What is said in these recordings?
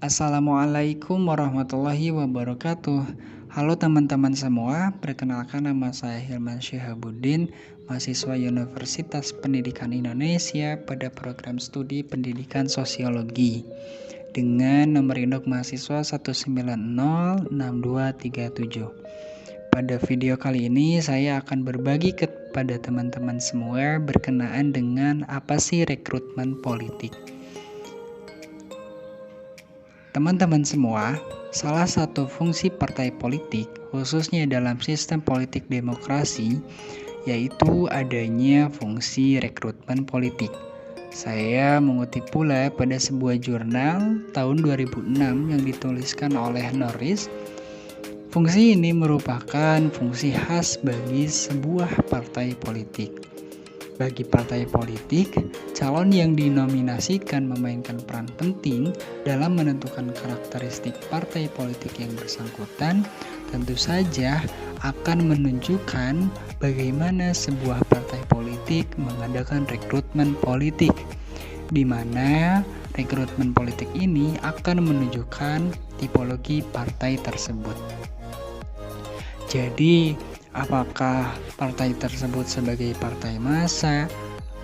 Assalamualaikum warahmatullahi wabarakatuh. Halo teman-teman semua, perkenalkan nama saya Hilman Syihabuddin, mahasiswa Universitas Pendidikan Indonesia pada program studi Pendidikan Sosiologi dengan nomor induk mahasiswa 1906237. Pada video kali ini saya akan berbagi kepada teman-teman semua berkenaan dengan apa sih rekrutmen politik. Teman-teman semua, salah satu fungsi partai politik, khususnya dalam sistem politik demokrasi, yaitu adanya fungsi rekrutmen politik. Saya mengutip pula pada sebuah jurnal tahun 2006 yang dituliskan oleh Norris. Fungsi ini merupakan fungsi khas bagi sebuah partai politik. Bagi partai politik, calon yang dinominasikan memainkan peran penting dalam menentukan karakteristik partai politik yang bersangkutan, tentu saja akan menunjukkan bagaimana sebuah partai politik mengadakan rekrutmen politik, di mana rekrutmen politik ini akan menunjukkan tipologi partai tersebut. Jadi, apakah partai tersebut sebagai partai massa,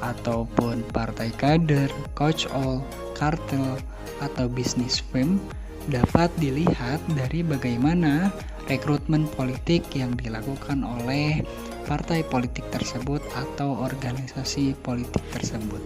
ataupun partai kader, coach all, kartel, atau bisnis firm dapat dilihat dari bagaimana rekrutmen politik yang dilakukan oleh partai politik tersebut atau organisasi politik tersebut.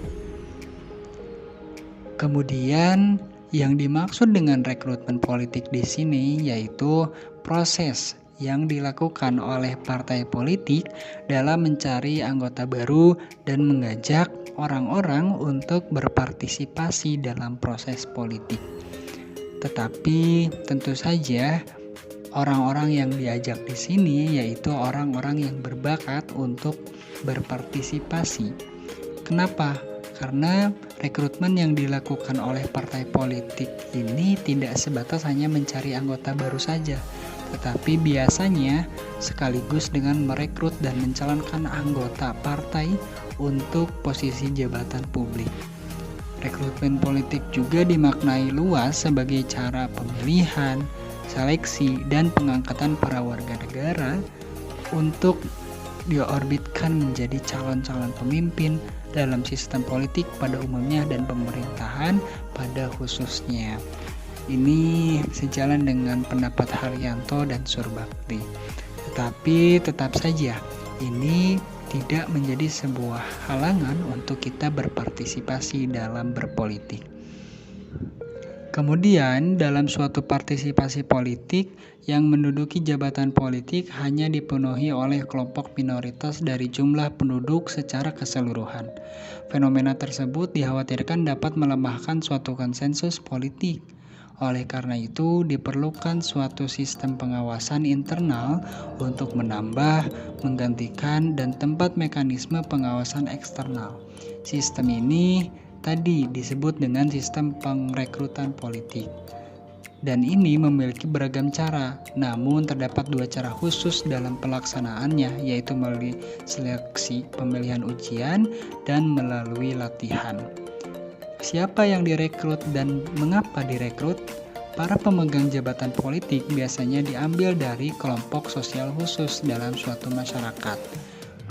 Kemudian, yang dimaksud dengan rekrutmen politik di sini yaitu proses yang dilakukan oleh partai politik dalam mencari anggota baru dan mengajak orang-orang untuk berpartisipasi dalam proses politik. Tetapi tentu saja orang-orang yang diajak di sini yaitu orang-orang yang berbakat untuk berpartisipasi. Kenapa? Karena rekrutmen yang dilakukan oleh partai politik ini tidak sebatas hanya mencari anggota baru saja, tetapi biasanya sekaligus dengan merekrut dan mencalonkan anggota partai untuk posisi jabatan publik. Rekrutmen politik juga dimaknai luas sebagai cara pemilihan, seleksi, dan pengangkatan para warga negara untuk diorbitkan menjadi calon-calon pemimpin dalam sistem politik pada umumnya dan pemerintahan pada khususnya. Ini sejalan dengan pendapat Haryanto dan Surbakti. Tetapi tetap saja ini tidak menjadi sebuah halangan untuk kita berpartisipasi dalam berpolitik. Kemudian dalam suatu partisipasi politik yang menduduki jabatan politik hanya dipenuhi oleh kelompok minoritas dari jumlah penduduk secara keseluruhan. Fenomena tersebut dikhawatirkan dapat melemahkan suatu konsensus politik. Oleh karena itu, diperlukan suatu sistem pengawasan internal untuk menambah, menggantikan, dan tempat mekanisme pengawasan eksternal. Sistem ini tadi disebut dengan sistem pengrekrutan politik. Dan ini memiliki beragam cara, namun terdapat dua cara khusus dalam pelaksanaannya, yaitu melalui seleksi pemilihan ujian dan melalui latihan. Siapa yang direkrut dan mengapa direkrut? Para pemegang jabatan politik biasanya diambil dari kelompok sosial khusus dalam suatu masyarakat.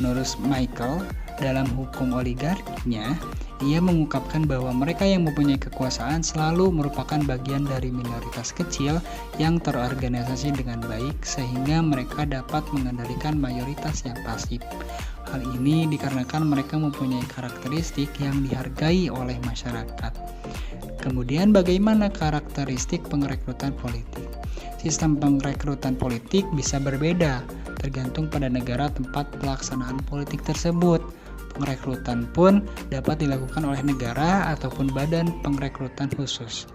Menurut Michael, dalam hukum oligarkinya, ia mengungkapkan bahwa mereka yang mempunyai kekuasaan selalu merupakan bagian dari minoritas kecil yang terorganisasi dengan baik sehingga mereka dapat mengendalikan mayoritas yang pasif. Hal ini dikarenakan mereka mempunyai karakteristik yang dihargai oleh masyarakat. Kemudian bagaimana karakteristik pengrekrutan politik? Sistem pengrekrutan politik bisa berbeda tergantung pada negara tempat pelaksanaan politik tersebut. Pengrekrutan pun dapat dilakukan oleh negara ataupun badan pengrekrutan khusus.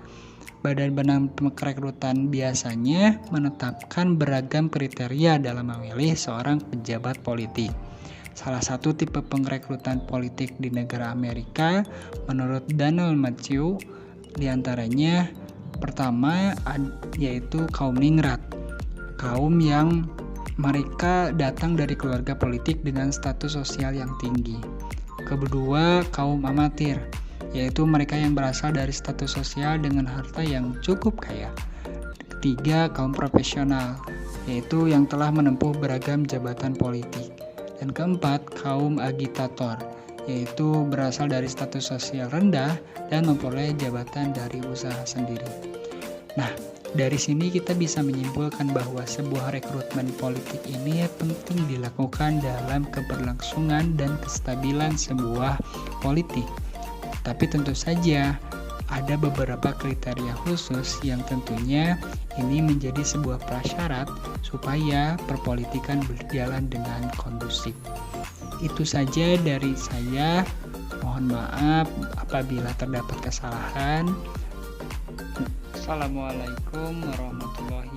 Badan-badan pengrekrutan biasanya menetapkan beragam kriteria dalam memilih seorang pejabat politik. Salah satu tipe pengrekrutan politik di negara Amerika menurut Donald Matthew diantaranya pertama yaitu kaum ningrat, kaum yang mereka datang dari keluarga politik dengan status sosial yang tinggi. Kedua, kaum amatir. yaitu mereka yang berasal dari status sosial dengan harta yang cukup kaya. Ketiga, kaum profesional, yaitu yang telah menempuh beragam jabatan politik. Dan keempat, kaum agitator, yaitu berasal dari status sosial rendah dan memperoleh jabatan dari usaha sendiri. Nah, dari sini kita bisa menyimpulkan bahwa sebuah rekrutmen politik ini penting dilakukan dalam keberlangsungan dan kestabilan sebuah politik. Tapi tentu saja ada beberapa kriteria khusus yang tentunya ini menjadi sebuah prasyarat supaya perpolitikan berjalan dengan kondusif. Itu saja dari saya. Mohon maaf apabila terdapat kesalahan. Assalamualaikum warahmatullahi